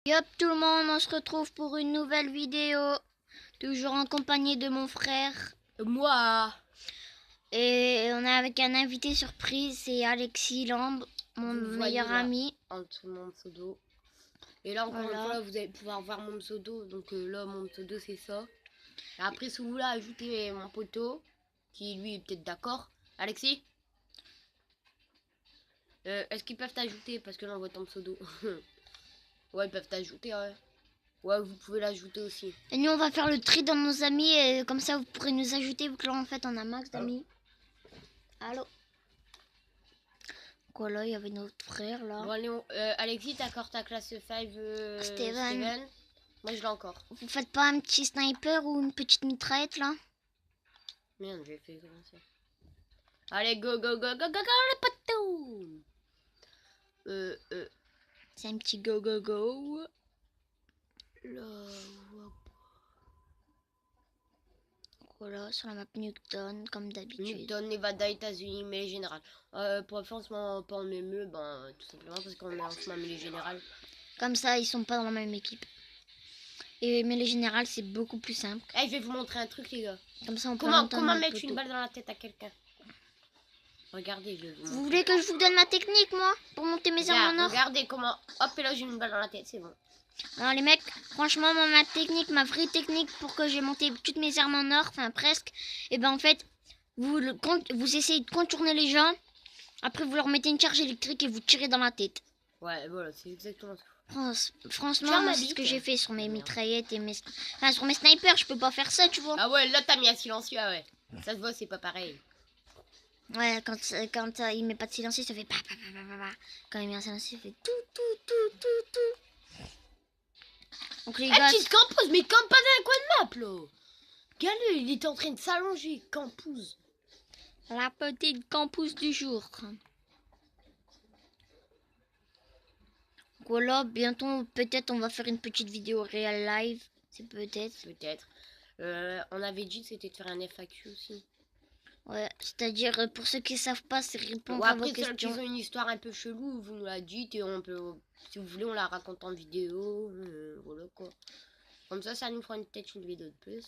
Yop tout le monde, on se retrouve pour une nouvelle vidéo. Toujours en compagnie de mon frère. Moi. Et on est avec un invité surprise, c'est Alexis Lambe, mon meilleur ami. En dessous de mon pseudo. Et là encore une fois, vous allez pouvoir voir mon pseudo. Donc là, mon pseudo c'est ça. Et après, si vous voulez ajouter mon poteau, qui lui est peut-être d'accord. Alexis, est-ce qu'ils peuvent t'ajouter? Parce que là, on voit ton pseudo. Ouais, ils peuvent t'ajouter, ouais. Ouais, vous pouvez l'ajouter aussi. Et nous, on va faire le tri dans nos amis, et comme ça, vous pourrez nous ajouter, vu que là, en fait, on a max d'amis. Allô? Quoi, là, il y avait notre frère, là. Bon, allez, Alexis, t'as encore ta classe 5 Steven. Moi, je l'ai encore. Vous faites pas un petit sniper ou une petite mitraillette, là? Merde, j'ai fait comment ça? Allez, go, go, go, go, go, go, le poteau! C'est un petit go, go, go. Là, Voilà, sur la map Newton, comme d'habitude. Newton, Nevada, États-Unis, mêlée générale. Pour faire en ce moment pas en MME, ben tout simplement parce qu'on est en ce moment mêlée générale. Comme ça, ils sont pas dans la même équipe. Mais les générales, c'est beaucoup plus simple. Eh, je vais vous montrer un truc, les gars. Comme ça, on peut comment mettre une balle dans la tête à quelqu'un? Regardez, je vais vous montrer. Vous voulez que je vous donne ma technique, moi, pour monter mes armes en or? Regardez comment. Hop, et là, j'ai une balle dans la tête, c'est bon. Alors, les mecs, franchement, moi, ma technique, ma vraie technique pour que j'ai monté toutes mes armes en or, enfin presque, et ben en fait, vous essayez de contourner les gens, après vous leur mettez une charge électrique et vous tirez dans la tête. Ouais, voilà, c'est exactement ça. Franchement, moi, c'est ce que j'ai fait sur mes mitraillettes et enfin, sur mes snipers, je peux pas faire ça, tu vois. Ah ouais, là, t'as mis un silencieux, ah ouais. Ça se voit, c'est pas pareil. Ouais, quand il met pas de silencieux, ça fait pa. Quand il met un silencieux, ça fait tout. Donc les gars, petite campouse, mais campe pas dans un coin de map, là. Regarde-le, il était en train de s'allonger, campouse. la petite campus du jour. Voilà, bientôt, peut-être, on va faire une petite vidéo réel live. C'est peut-être. Peut-être. On avait dit que c'était de faire un FAQ aussi. Ouais, c'est-à-dire, pour ceux qui savent pas, c'est répondre Ouais, à vos après, ceux qui questions. ont une histoire un peu chelou, vous nous la dites et on peut, si vous voulez, on la raconte en vidéo. Voilà quoi. Comme ça nous fera peut-être une vidéo de plus.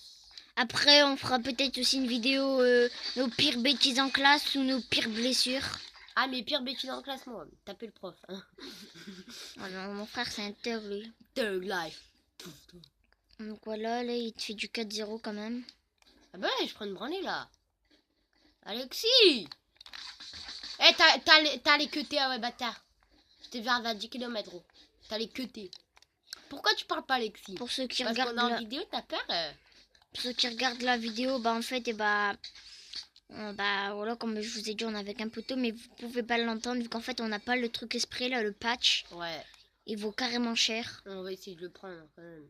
Après, on fera peut-être aussi une vidéo nos pires bêtises en classe ou nos pires blessures. Ah, mes pires bêtises en classe, moi. Tapez le prof. Hein. Oh non, mon frère, c'est un thug, lui. Thug life. Donc voilà, là, il te fait du 4-0 quand même. Ah bah ouais, je prends une branlée là. Alexis! Eh, t'as les queutés, ah ouais, bâtard. J'étais vers 10 km, gros. T'as les queutés. Pourquoi tu parles pas, Alexis? Pour ceux qui Parce regardent qu'on est en vidéo, t'as peur? Pour ceux qui regardent la vidéo, bah en fait, et bah voilà, comme je vous ai dit, on est avec un poteau, mais vous pouvez pas l'entendre vu qu'en fait, on n'a pas le truc esprit là, le patch. Ouais. Il vaut carrément cher. On va essayer de le prendre quand même.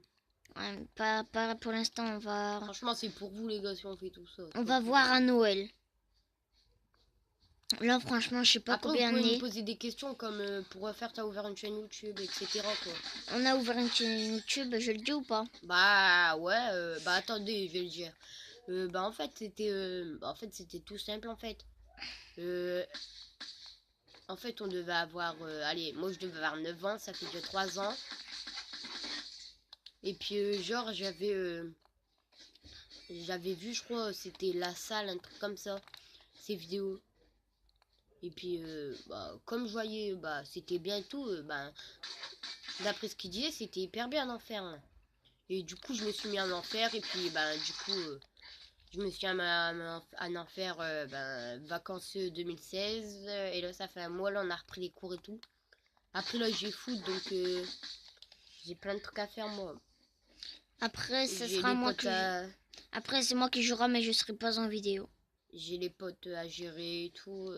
Ouais, pas pour l'instant, on va. Franchement, c'est pour vous les gars si on fait tout ça. On va voir à Noël. Là, franchement, je sais pas après, combien vous pouvez on est. me poser des questions comme pour faire, t'as ouvert une chaîne YouTube, etc. quoi. On a ouvert une chaîne YouTube, je le dis ou pas? Bah ouais, bah attendez, je vais le dire. Bah en fait c'était tout simple en fait. En fait on devait avoir, allez, moi je devais avoir 9 ans, ça fait déjà 3 ans. Et puis genre j'avais vu, je crois, c'était La Salle, un truc comme ça, ces vidéos. Et puis bah, comme je voyais, bah c'était bien et tout, bah, d'après ce qu'il disait, c'était hyper bien d'en faire un. Et du coup je me suis mis à en faire et puis bah du coup je me suis mis à en faire vacances 2016 et là ça fait un mois, là on a repris les cours et tout. Après là j'ai foot donc j'ai plein de trucs à faire moi. Après, ce sera moi qui. Après, c'est moi qui jouera, mais je serai pas en vidéo. J'ai les potes à gérer et tout.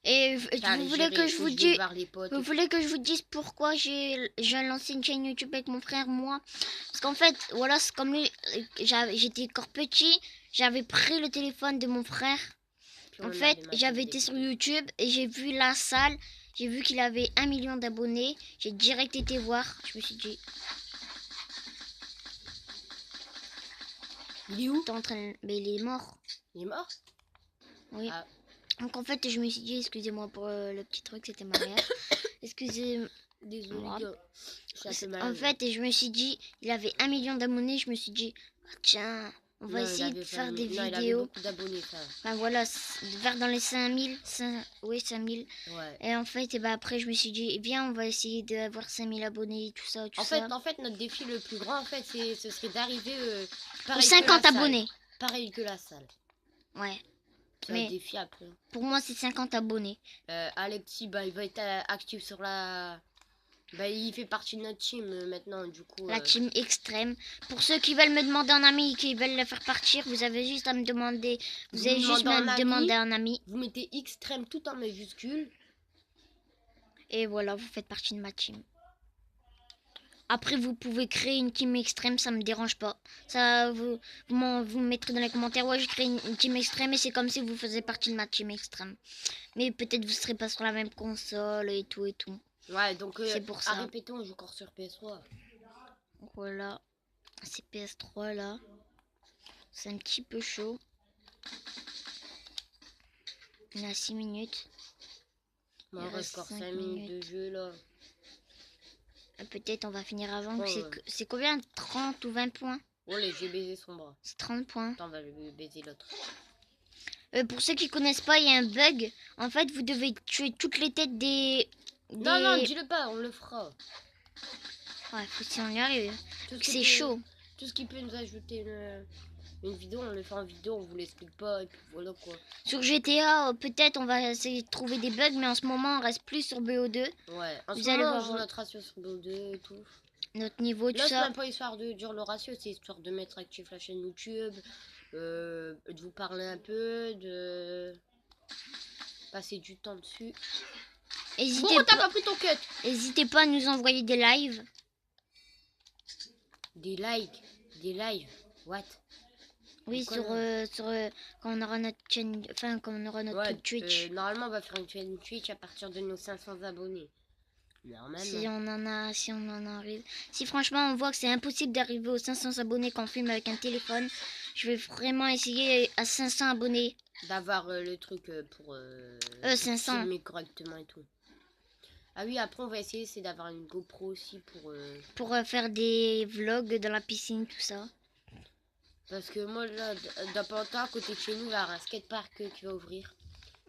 Et vous voulez que je vous dise, pourquoi j'ai lancé une chaîne YouTube avec mon frère, moi? Parce qu'en fait, voilà, c'est comme lui, j'étais encore petit, j'avais pris le téléphone de mon frère. En fait, j'avais été sur YouTube et j'ai vu La Salle, j'ai vu qu'il avait 1 million d'abonnés, j'ai direct été voir, je me suis dit... Il est où? Mais il est mort. Il est mort? Oui. Ah. Donc en fait, je me suis dit, excusez-moi pour le petit truc, c'était ma mère. Désolé, Voilà. gars. Ça fait mal. En fait, et je me suis dit, il avait 1 million d'abonnés. Je me suis dit, ah, tiens, on va essayer de faire des vidéos. Il avait beaucoup d'abonnés, ça. Enfin voilà, vers dans les 5000. Oui, 5000. Ouais. Et en fait, et ben après, je me suis dit, viens, on va essayer d'avoir 5000 abonnés, tout ça, tout ça. En fait, notre défi le plus grand, en fait, ce serait d'arriver aux 50 abonnés. Pareil que la salle. Ouais. C'est un défi après. Pour moi, c'est 50 abonnés. Alexis, bah, il va être actif sur la... Bah, il fait partie de notre team maintenant, du coup. La team extrême. Pour ceux qui veulent me demander un ami et qui veulent le faire partir, vous avez juste à me demander. Vous avez juste à me demander un ami. Vous mettez extrême tout en majuscule. Et voilà, vous faites partie de ma team. Après, vous pouvez créer une team extrême, ça me dérange pas. Ça, vous me mettrez dans les commentaires. Ouais, je crée une team extrême et c'est comme si vous faisiez partie de ma team extrême. Mais peut-être vous serez pas sur la même console et tout et tout. Ouais, donc c'est pour ça. Répétons, on joue encore sur PS3. Voilà, c'est PS3 là. C'est un petit peu chaud. On a 6 minutes. Bon, on reste encore 5 minutes de jeu là. Peut-être on va finir avant. C'est combien? 30 ou 20 points? Oh, j'ai baisé son bras. C'est 30 points. Attends, on va baiser l'autre. Pour ceux qui connaissent pas, il y a un bug. En fait, vous devez tuer toutes les têtes des... Non, dis-le pas, on le fera. Ouais, faut si on y arrive. C'est chaud. Tout ce qui peut nous ajouter une vidéo, on le fait en vidéo, on vous l'explique pas, et puis voilà quoi. Sur GTA, peut-être on va essayer de trouver des bugs, mais en ce moment, on reste plus sur BO2. Ouais, en ce moment, on joue notre ratio sur BO2 et tout. Notre niveau, tout ça. Là, c'est ça. même pas histoire de dire le ratio, c'est histoire de mettre actif la chaîne YouTube, de vous parler un peu, de passer du temps dessus. Pourquoi t'as pas pris ton cut? N'hésitez pas à nous envoyer des lives. Des lives, what? Oui, sur quand on aura notre chaîne, enfin quand on aura notre Twitch. Normalement, on va faire une chaîne Twitch à partir de nos 500 abonnés. Normalement. Si on en arrive. Si franchement on voit que c'est impossible d'arriver aux 500 abonnés quand on filme avec un téléphone, je vais vraiment essayer à 500 abonnés. D'avoir le truc pour 500. filmer correctement et tout. Ah oui, après on va essayer c'est d'avoir une GoPro aussi pour faire des vlogs dans la piscine, tout ça. Parce que moi là, dans pas longtemps, à côté de chez nous, il y a un skatepark qui va ouvrir.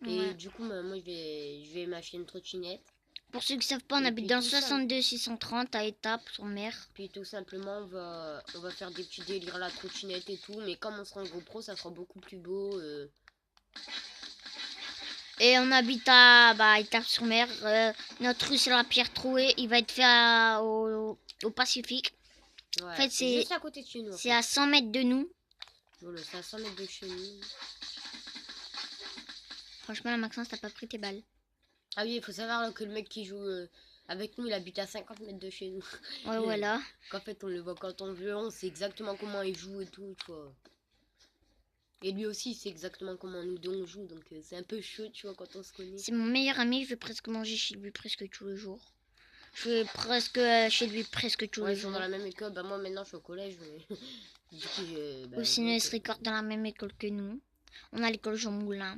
Ouais. Et du coup, moi je vais m'acheter une trottinette. Pour ceux qui savent pas, on habite dans 62 630 à Étapes sur mer. Puis tout simplement, on va faire des petits délires à la trottinette et tout. Mais comme on sera en GoPro, ça sera beaucoup plus beau. Et on habite à Étapes sur mer. Notre rue, c'est la Pierre Trouée. Il va être fait au Pacifique. Ouais, en fait, c'est juste à côté de chez nous. C'est à 100 mètres de nous. Voilà, c'est à 100 mètres de chez nous. Franchement, Maxence, t'as pas pris tes balles. Ah oui, il faut savoir là, que le mec qui joue avec nous, il habite à 50 mètres de chez nous. Ouais, voilà. Qu'en fait, on le voit quand on veut, on sait exactement comment il joue et tout. Quoi. Et lui aussi, il sait exactement comment nous deux on joue. Donc c'est un peu chaud, tu vois, quand on se connaît. C'est mon meilleur ami, je vais presque manger chez lui presque tous les jours. Je vais presque chez lui presque tous les jours. Dans la même école, moi maintenant je suis au collège. Mais... du coup, ou sinon, il se récorde dans la même école que nous. On a l'école Jean Moulin.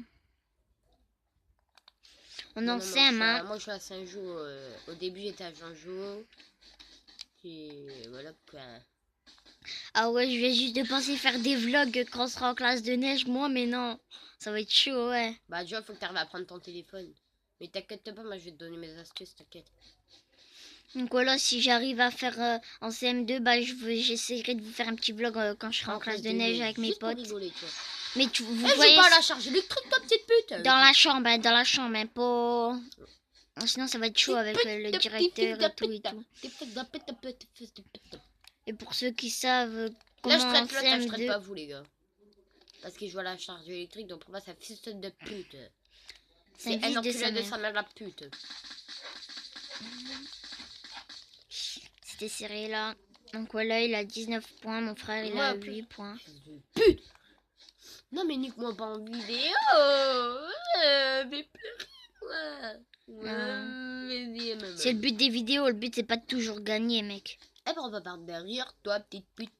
On en sait un. Moi je suis à Saint-Jean. Au début j'étais à Jean-Jo. Et voilà quoi. Ah ouais, je vais juste de penser faire des vlogs quand on sera en classe de neige, moi, mais non. Ça va être chaud, ouais. Bah déjà, faut que tu arrives à prendre ton téléphone. Mais t'inquiète pas, moi je vais te donner mes astuces, t'inquiète. Donc voilà, si j'arrive à faire en CM2, j'essaierai de vous faire un petit vlog quand je serai en classe de neige avec mes potes. Rigoler, mais vous voyez, pas la charge électrique, toi, petite pute. Dans la chambre, hein, pas... Sinon, ça va être chaud avec le directeur et tout et tout. Et pour ceux qui savent comment là, je traite pas vous, les gars. Parce que je vois la charge électrique, donc pour moi, c'est un fils de pute. C'est un enculé de sa mère, la pute. C'était serré là. Donc voilà, il a 19 points, mon frère il a 8 points. Pute! Non mais nique-moi pas en vidéo! Mais pleurer-moi! C'est le but des vidéos, le but c'est pas de toujours gagner, mec. Eh ben on va partir derrière toi, petite pute.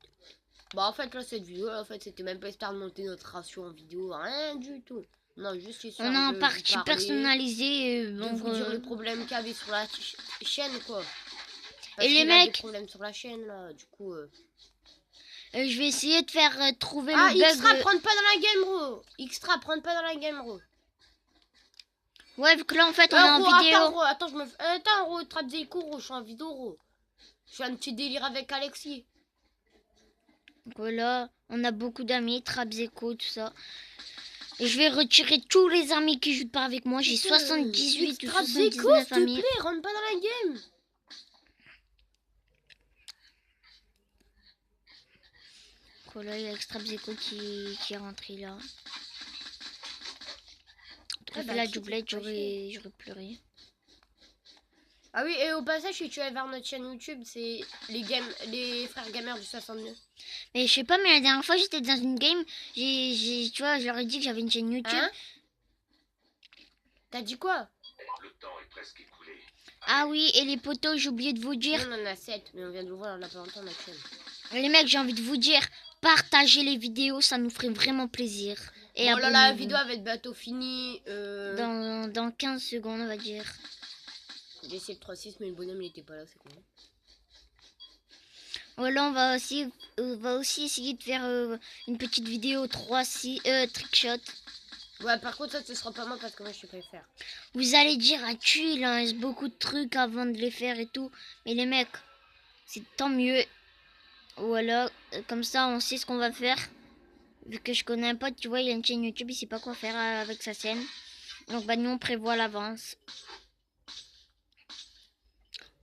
Bah en fait là cette vidéo, en fait c'était même pas histoire de monter notre ratio en vidéo, rien du tout. Non, juste on a un parti personnalisé. Donc, vous dire les problèmes qu'il y avait sur la chaîne, quoi. Parce et les mecs. Des problèmes sur la chaîne, là, du coup. Je vais essayer de faire trouver le bug. Xtra, de... prends pas dans la game, bro. Xtra, prends pas dans la game, bro. Ouais, vu que là, en fait, on est en vidéo. Attends, je me... Attends, gros, trappe des cours, je suis en vidéo, gros. Je fais un petit délire avec Alexis. Donc voilà, on a beaucoup d'amis, Trapzeko, tout ça. Et je vais retirer tous les amis qui jouent pas avec moi. J'ai 78 ou 79 amis. S'il te plaît, rentre pas dans la game. Voilà, il y a Trapzeko qui est rentré là. J'ai fait la doublette, j'aurais pleuré. Ah oui, et au passage, si tu vas vers notre chaîne YouTube, c'est les frères gamers du 62. Mais je sais pas, mais la dernière fois, j'étais dans une game, tu vois, je leur ai dit que j'avais une chaîne YouTube. Hein? T'as dit quoi? Le temps est presque écoulé. Ah oui, et les potos, j'ai oublié de vous dire. On en a 7, mais on vient de l'ouvrir, on a pas longtemps notre chaîne. Les mecs, j'ai envie de vous dire, partagez les vidéos, ça nous ferait vraiment plaisir. Et bon, là, la vidéo va être bientôt finie. Dans 15 secondes, on va dire. J'ai essayé le 3-6, mais le bonhomme il était pas là, c'est con. Voilà, on va aussi essayer de faire une petite vidéo 3-6 trickshot. Ouais, par contre, ça, ce sera pas moi parce que moi je sais pas le faire. Vous allez dire, ah tu, il en reste beaucoup de trucs avant de les faire et tout. Mais les mecs, c'est tant mieux. Voilà, comme ça, on sait ce qu'on va faire. Vu que je connais un pote, tu vois, il a une chaîne YouTube, il sait pas quoi faire avec sa scène. Donc, bah, nous, on prévoit à l'avance.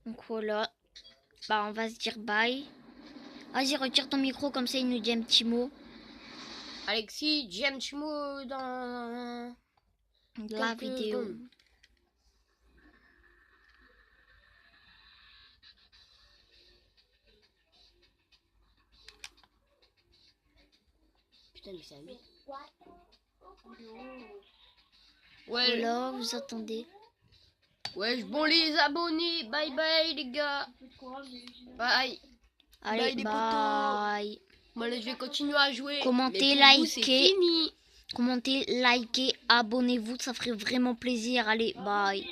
Donc, voilà. Bah, on va se dire bye. Vas-y, retire ton micro, comme ça, il nous dit un petit mot. Alexis, dis un petit mot dans la vidéo. Secondes. Putain, mais c'est un mec. Ouais. Voilà, vous attendez. Ouais, bon les abonnés, bye bye les gars. Bye. Allez, bye. Bon, là, je vais continuer à jouer. Commentez, likez. Commentez, likez, abonnez-vous, ça ferait vraiment plaisir. Allez, bye.